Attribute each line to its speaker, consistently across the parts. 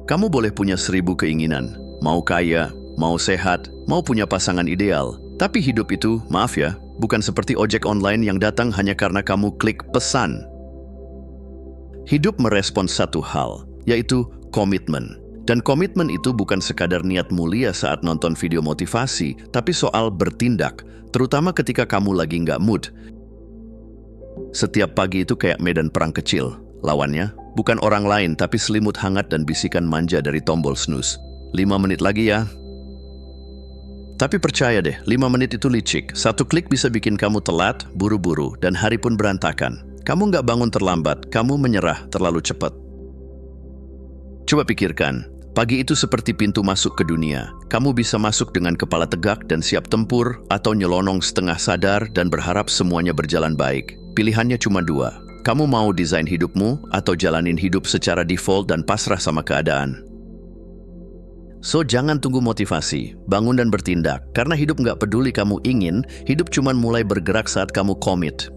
Speaker 1: Kamu boleh punya 1000 keinginan, mau kaya, mau sehat, mau punya pasangan ideal. Tapi hidup itu, maaf ya, bukan seperti ojek online yang datang hanya karena kamu klik pesan. Hidup merespons satu hal, yaitu komitmen. Dan komitmen itu bukan sekadar niat mulia saat nonton video motivasi, tapi soal bertindak, terutama ketika kamu lagi nggak mood. Setiap pagi itu kayak medan perang kecil. Lawannya, bukan orang lain, tapi selimut hangat dan bisikan manja dari tombol snooze. 5 menit lagi ya. Tapi percaya deh, 5 menit itu licik. Satu klik bisa bikin kamu telat, buru-buru, dan hari pun berantakan. Kamu nggak bangun terlambat, kamu menyerah terlalu cepat. Coba pikirkan, pagi itu seperti pintu masuk ke dunia. Kamu bisa masuk dengan kepala tegak dan siap tempur, atau nyelonong setengah sadar dan berharap semuanya berjalan baik. Pilihannya cuma 2. Kamu mau desain hidupmu, atau jalanin hidup secara default dan pasrah sama keadaan. So, jangan tunggu motivasi, bangun dan bertindak. Karena hidup nggak peduli kamu ingin, hidup cuma mulai bergerak saat kamu komit.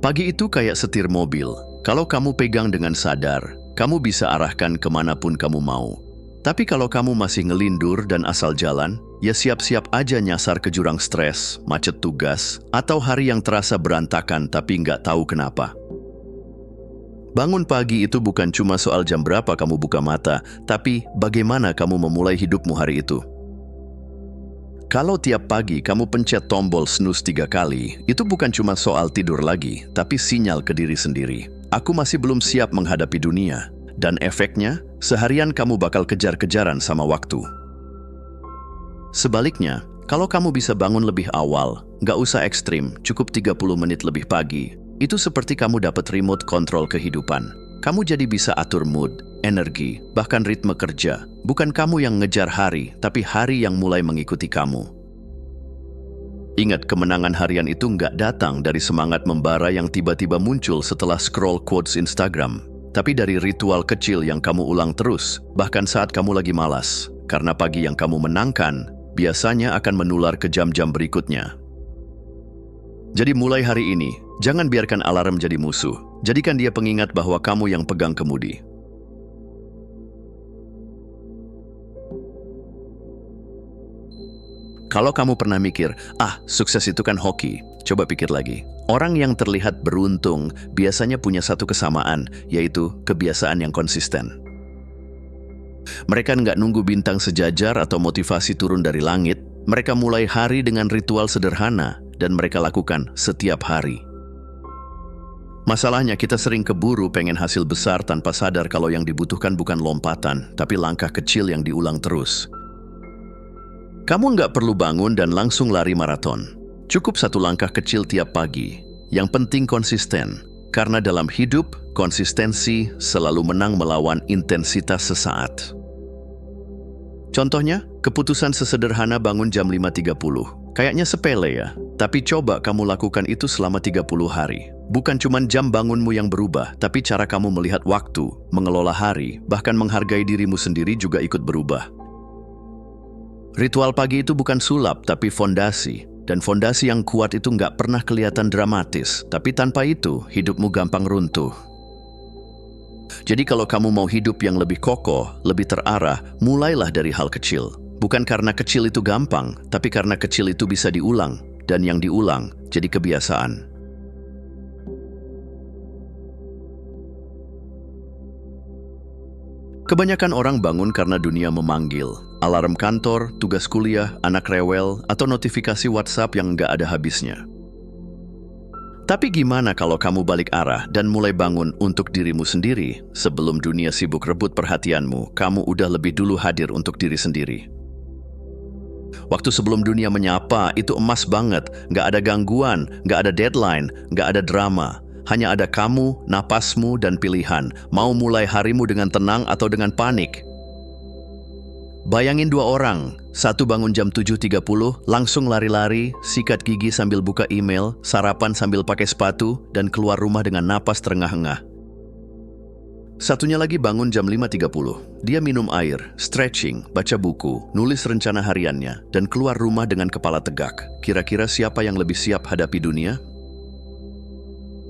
Speaker 1: Pagi itu kayak setir mobil. Kalau kamu pegang dengan sadar, kamu bisa arahkan kemanapun kamu mau. Tapi kalau kamu masih ngelindur dan asal jalan, ya siap-siap aja nyasar ke jurang stres, macet tugas, atau hari yang terasa berantakan tapi nggak tahu kenapa. Bangun pagi itu bukan cuma soal jam berapa kamu buka mata, tapi bagaimana kamu memulai hidupmu hari itu. Kalau tiap pagi kamu pencet tombol snooze 3 kali, itu bukan cuma soal tidur lagi, tapi sinyal ke diri sendiri. Aku masih belum siap menghadapi dunia. Dan efeknya, seharian kamu bakal kejar-kejaran sama waktu. Sebaliknya, kalau kamu bisa bangun lebih awal, nggak usah ekstrim, cukup 30 menit lebih pagi, itu seperti kamu dapat remote kontrol kehidupan. Kamu jadi bisa atur mood, energi, bahkan ritme kerja. Bukan kamu yang ngejar hari, tapi hari yang mulai mengikuti kamu. Ingat, kemenangan harian itu nggak datang dari semangat membara yang tiba-tiba muncul setelah scroll quotes Instagram, tapi dari ritual kecil yang kamu ulang terus, bahkan saat kamu lagi malas. Karena pagi yang kamu menangkan, biasanya akan menular ke jam-jam berikutnya. Jadi mulai hari ini, jangan biarkan alarm jadi musuh. Jadikan dia pengingat bahwa kamu yang pegang kemudi. Kalau kamu pernah mikir, sukses itu kan hoki. Coba pikir lagi. Orang yang terlihat beruntung biasanya punya satu kesamaan, yaitu kebiasaan yang konsisten. Mereka nggak nunggu bintang sejajar atau motivasi turun dari langit. Mereka mulai hari dengan ritual sederhana, dan mereka lakukan setiap hari. Masalahnya kita sering keburu pengen hasil besar tanpa sadar kalau yang dibutuhkan bukan lompatan, tapi langkah kecil yang diulang terus. Kamu nggak perlu bangun dan langsung lari maraton. Cukup satu langkah kecil tiap pagi. Yang penting konsisten, karena dalam hidup, konsistensi selalu menang melawan intensitas sesaat. Contohnya, keputusan sesederhana bangun jam 5.30. Kayaknya sepele ya, tapi coba kamu lakukan itu selama 30 hari. Bukan cuma jam bangunmu yang berubah, tapi cara kamu melihat waktu, mengelola hari, bahkan menghargai dirimu sendiri juga ikut berubah. Ritual pagi itu bukan sulap, tapi fondasi. Dan fondasi yang kuat itu nggak pernah kelihatan dramatis, tapi tanpa itu, hidupmu gampang runtuh. Jadi kalau kamu mau hidup yang lebih kokoh, lebih terarah, mulailah dari hal kecil. Bukan karena kecil itu gampang, tapi karena kecil itu bisa diulang, dan yang diulang jadi kebiasaan. Kebanyakan orang bangun karena dunia memanggil. Alarm kantor, tugas kuliah, anak rewel, atau notifikasi WhatsApp yang nggak ada habisnya. Tapi gimana kalau kamu balik arah dan mulai bangun untuk dirimu sendiri? Sebelum dunia sibuk rebut perhatianmu, kamu udah lebih dulu hadir untuk diri sendiri. Waktu sebelum dunia menyapa, itu emas banget. Nggak ada gangguan, nggak ada deadline, nggak ada drama. Hanya ada kamu, napasmu, dan pilihan. Mau mulai harimu dengan tenang atau dengan panik? Bayangin 2 orang. Satu bangun jam 7.30, langsung lari-lari, sikat gigi sambil buka email, sarapan sambil pakai sepatu, dan keluar rumah dengan napas terengah-engah. Satunya lagi bangun jam 5.30. Dia minum air, stretching, baca buku, nulis rencana hariannya, dan keluar rumah dengan kepala tegak. Kira-kira siapa yang lebih siap hadapi dunia?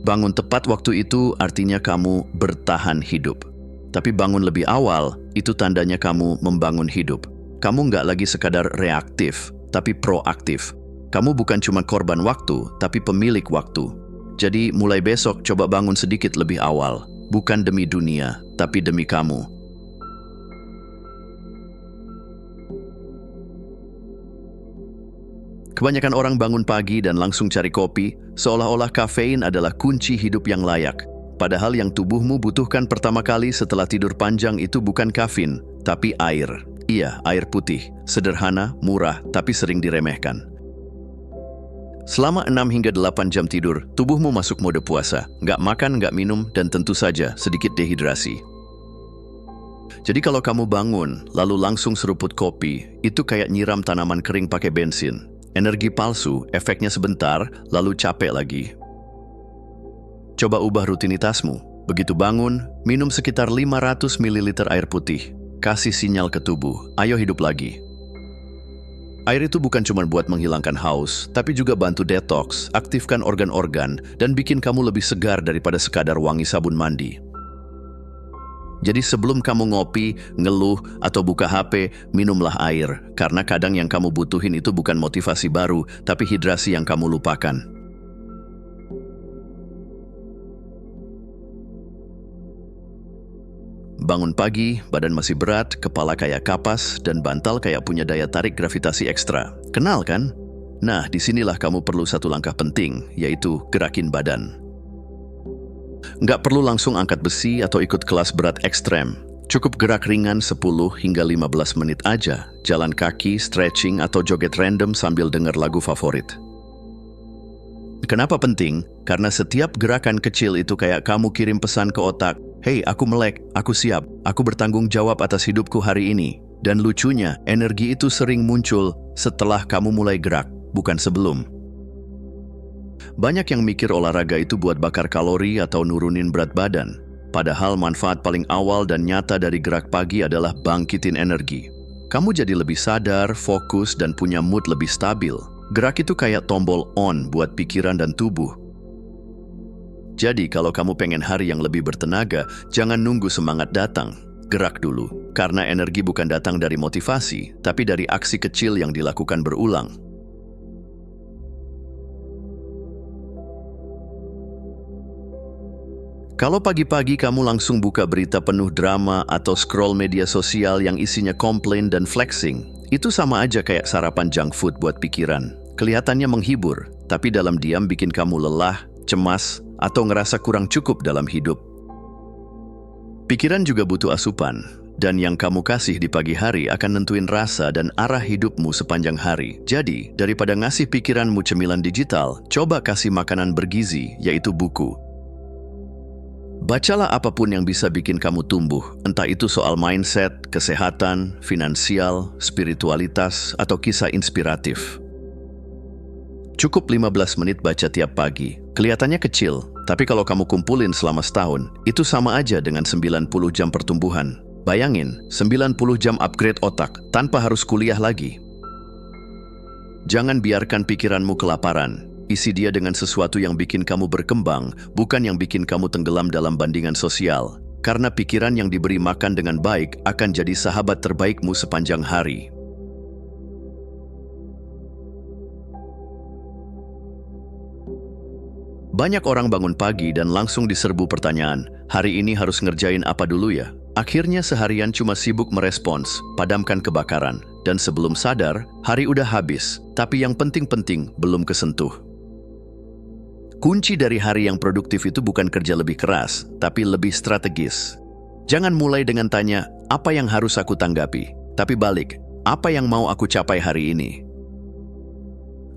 Speaker 1: Bangun tepat waktu itu artinya kamu bertahan hidup. Tapi bangun lebih awal, itu tandanya kamu membangun hidup. Kamu nggak lagi sekadar reaktif, tapi proaktif. Kamu bukan cuma korban waktu, tapi pemilik waktu. Jadi mulai besok coba bangun sedikit lebih awal. Bukan demi dunia, tapi demi kamu. Kebanyakan orang bangun pagi dan langsung cari kopi, seolah-olah kafein adalah kunci hidup yang layak. Padahal yang tubuhmu butuhkan pertama kali setelah tidur panjang itu bukan kafein, tapi air. Iya, air putih. Sederhana, murah, tapi sering diremehkan. Selama 6 hingga 8 jam tidur, tubuhmu masuk mode puasa. Nggak makan, nggak minum, dan tentu saja sedikit dehidrasi. Jadi kalau kamu bangun, lalu langsung seruput kopi, itu kayak nyiram tanaman kering pakai bensin. Energi palsu, efeknya sebentar, lalu capek lagi. Coba ubah rutinitasmu. Begitu bangun, minum sekitar 500 ml air putih. Kasih sinyal ke tubuh, ayo hidup lagi. Air itu bukan cuma buat menghilangkan haus, tapi juga bantu detoks, aktifkan organ-organ, dan bikin kamu lebih segar daripada sekadar wangi sabun mandi. Jadi sebelum kamu ngopi, ngeluh, atau buka HP, minumlah air. Karena kadang yang kamu butuhin itu bukan motivasi baru, tapi hidrasi yang kamu lupakan. Bangun pagi, badan masih berat, kepala kayak kapas, dan bantal kayak punya daya tarik gravitasi ekstra. Kenal kan? Nah, disinilah kamu perlu satu langkah penting, yaitu gerakin badan. Nggak perlu langsung angkat besi atau ikut kelas berat ekstrem. Cukup gerak ringan 10 hingga 15 menit aja. Jalan kaki, stretching, atau joget random sambil dengar lagu favorit. Kenapa penting? Karena setiap gerakan kecil itu kayak kamu kirim pesan ke otak, "Hei, aku melek, aku siap, aku bertanggung jawab atas hidupku hari ini." Dan lucunya, energi itu sering muncul setelah kamu mulai gerak, bukan sebelum. Banyak yang mikir olahraga itu buat bakar kalori atau nurunin berat badan. Padahal manfaat paling awal dan nyata dari gerak pagi adalah bangkitin energi. Kamu jadi lebih sadar, fokus, dan punya mood lebih stabil. Gerak itu kayak tombol on buat pikiran dan tubuh. Jadi kalau kamu pengen hari yang lebih bertenaga, jangan nunggu semangat datang. Gerak dulu. Karena energi bukan datang dari motivasi, tapi dari aksi kecil yang dilakukan berulang. Kalau pagi-pagi kamu langsung buka berita penuh drama atau scroll media sosial yang isinya komplain dan flexing, itu sama aja kayak sarapan junk food buat pikiran. Kelihatannya menghibur, tapi dalam diam bikin kamu lelah, cemas, atau ngerasa kurang cukup dalam hidup. Pikiran juga butuh asupan, dan yang kamu kasih di pagi hari akan nentuin rasa dan arah hidupmu sepanjang hari. Jadi, daripada ngasih pikiranmu cemilan digital, coba kasih makanan bergizi, yaitu buku. Bacalah apapun yang bisa bikin kamu tumbuh, entah itu soal mindset, kesehatan, finansial, spiritualitas, atau kisah inspiratif. Cukup 15 menit baca tiap pagi. Kelihatannya kecil, tapi kalau kamu kumpulin selama setahun, itu sama aja dengan 90 jam pertumbuhan. Bayangin, 90 jam upgrade otak tanpa harus kuliah lagi. Jangan biarkan pikiranmu kelaparan. Isi dia dengan sesuatu yang bikin kamu berkembang, bukan yang bikin kamu tenggelam dalam bandingan sosial. Karena pikiran yang diberi makan dengan baik akan jadi sahabat terbaikmu sepanjang hari. Banyak orang bangun pagi dan langsung diserbu pertanyaan, hari ini harus ngerjain apa dulu ya? Akhirnya seharian cuma sibuk merespons, padamkan kebakaran. Dan sebelum sadar, hari udah habis, tapi yang penting-penting belum kesentuh. Kunci dari hari yang produktif itu bukan kerja lebih keras, tapi lebih strategis. Jangan mulai dengan tanya, apa yang harus aku tanggapi? Tapi balik, apa yang mau aku capai hari ini?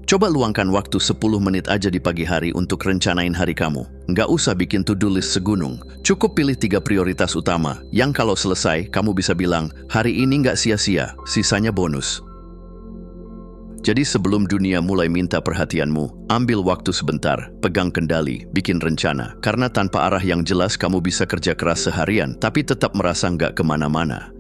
Speaker 1: Coba luangkan waktu 10 menit aja di pagi hari untuk rencanain hari kamu. Nggak usah bikin to-do list segunung. Cukup pilih 3 prioritas utama, yang kalau selesai, kamu bisa bilang, hari ini nggak sia-sia, sisanya bonus. Jadi sebelum dunia mulai minta perhatianmu, ambil waktu sebentar, pegang kendali, bikin rencana. Karena tanpa arah yang jelas kamu bisa kerja keras seharian, tapi tetap merasa nggak kemana-mana.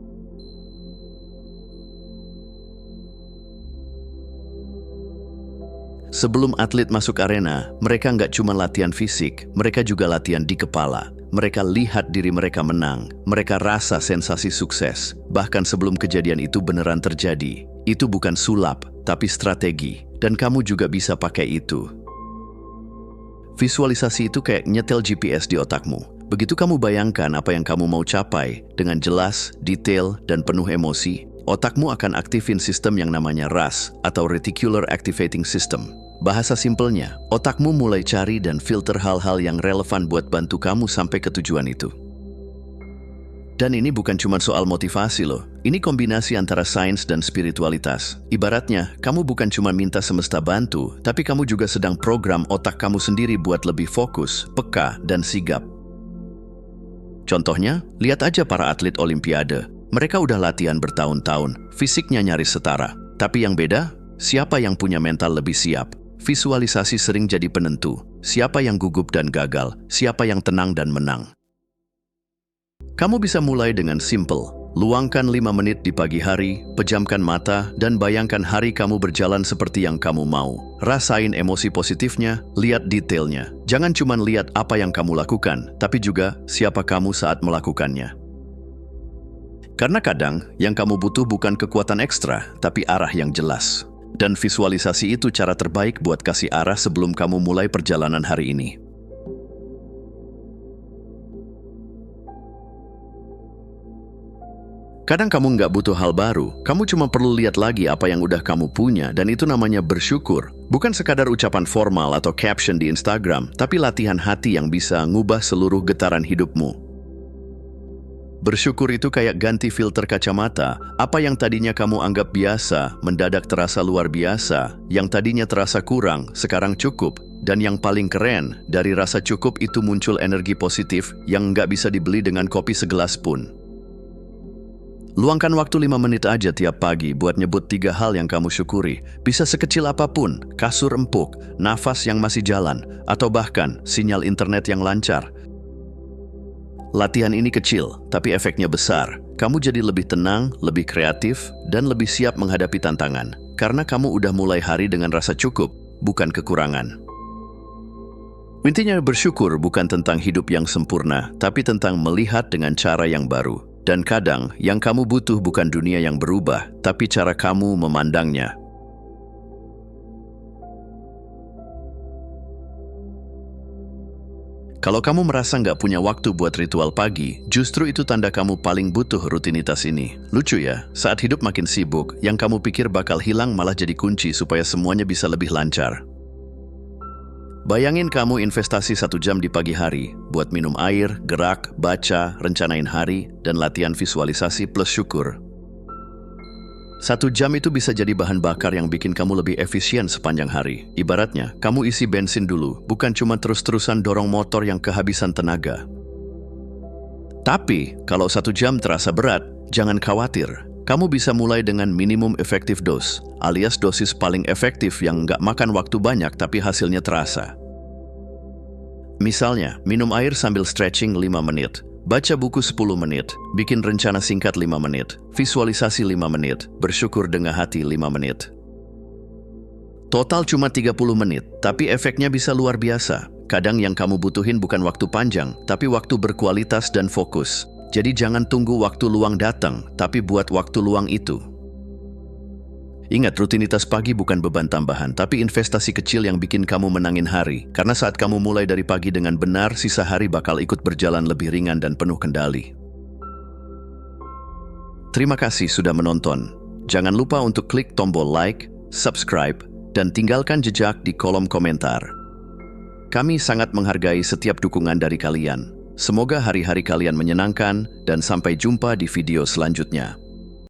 Speaker 1: Sebelum atlet masuk arena, mereka nggak cuma latihan fisik, mereka juga latihan di kepala. Mereka lihat diri mereka menang, mereka rasa sensasi sukses. Bahkan sebelum kejadian itu beneran terjadi. Itu bukan sulap, tapi strategi. Dan kamu juga bisa pakai itu. Visualisasi itu kayak nyetel GPS di otakmu. Begitu kamu bayangkan apa yang kamu mau capai, dengan jelas, detail, dan penuh emosi, otakmu akan aktifin sistem yang namanya RAS, atau Reticular Activating System. Bahasa simpelnya, otakmu mulai cari dan filter hal-hal yang relevan buat bantu kamu sampai ke tujuan itu. Dan ini bukan cuma soal motivasi loh, ini kombinasi antara sains dan spiritualitas. Ibaratnya, kamu bukan cuma minta semesta bantu, tapi kamu juga sedang program otak kamu sendiri buat lebih fokus, peka, dan sigap. Contohnya, lihat aja para atlet Olimpiade. Mereka udah latihan bertahun-tahun, fisiknya nyaris setara. Tapi yang beda, siapa yang punya mental lebih siap? Visualisasi sering jadi penentu. Siapa yang gugup dan gagal, siapa yang tenang dan menang. Kamu bisa mulai dengan simple. Luangkan 5 menit di pagi hari, pejamkan mata, dan bayangkan hari kamu berjalan seperti yang kamu mau. Rasain emosi positifnya, lihat detailnya. Jangan cuma lihat apa yang kamu lakukan, tapi juga siapa kamu saat melakukannya. Karena kadang, yang kamu butuh bukan kekuatan ekstra, tapi arah yang jelas. Dan visualisasi itu cara terbaik buat kasih arah sebelum kamu mulai perjalanan hari ini. Kadang kamu nggak butuh hal baru, kamu cuma perlu lihat lagi apa yang udah kamu punya, dan itu namanya bersyukur. Bukan sekadar ucapan formal atau caption di Instagram, tapi latihan hati yang bisa ngubah seluruh getaran hidupmu. Bersyukur itu kayak ganti filter kacamata. Apa yang tadinya kamu anggap biasa, mendadak terasa luar biasa. Yang tadinya terasa kurang, sekarang cukup. Dan yang paling keren, dari rasa cukup itu muncul energi positif yang nggak bisa dibeli dengan kopi segelas pun. Luangkan waktu 5 menit aja tiap pagi buat nyebut 3 hal yang kamu syukuri. Bisa sekecil apapun, kasur empuk, nafas yang masih jalan, atau bahkan sinyal internet yang lancar. Latihan ini kecil, tapi efeknya besar. Kamu jadi lebih tenang, lebih kreatif, dan lebih siap menghadapi tantangan. Karena kamu udah mulai hari dengan rasa cukup, bukan kekurangan. Intinya bersyukur bukan tentang hidup yang sempurna, tapi tentang melihat dengan cara yang baru. Dan kadang, yang kamu butuh bukan dunia yang berubah, tapi cara kamu memandangnya. Kalau kamu merasa nggak punya waktu buat ritual pagi, justru itu tanda kamu paling butuh rutinitas ini. Lucu ya, saat hidup makin sibuk, yang kamu pikir bakal hilang malah jadi kunci supaya semuanya bisa lebih lancar. Bayangin kamu investasi 1 jam di pagi hari, buat minum air, gerak, baca, rencanain hari, dan latihan visualisasi plus syukur. 1 jam itu bisa jadi bahan bakar yang bikin kamu lebih efisien sepanjang hari. Ibaratnya, kamu isi bensin dulu, bukan cuma terus-terusan dorong motor yang kehabisan tenaga. Tapi, kalau 1 jam terasa berat, jangan khawatir. Kamu bisa mulai dengan minimum effective dose, alias dosis paling efektif yang nggak makan waktu banyak tapi hasilnya terasa. Misalnya, minum air sambil stretching 5 menit. Baca buku 10 menit, bikin rencana singkat 5 menit, visualisasi 5 menit, bersyukur dengan hati 5 menit. Total cuma 30 menit, tapi efeknya bisa luar biasa. Kadang yang kamu butuhin bukan waktu panjang, tapi waktu berkualitas dan fokus. Jadi jangan tunggu waktu luang datang, tapi buat waktu luang itu. Ingat, rutinitas pagi bukan beban tambahan, tapi investasi kecil yang bikin kamu menangin hari. Karena saat kamu mulai dari pagi dengan benar, sisa hari bakal ikut berjalan lebih ringan dan penuh kendali. Terima kasih sudah menonton. Jangan lupa untuk klik tombol like, subscribe, dan tinggalkan jejak di kolom komentar. Kami sangat menghargai setiap dukungan dari kalian. Semoga hari-hari kalian menyenangkan, dan sampai jumpa di video selanjutnya.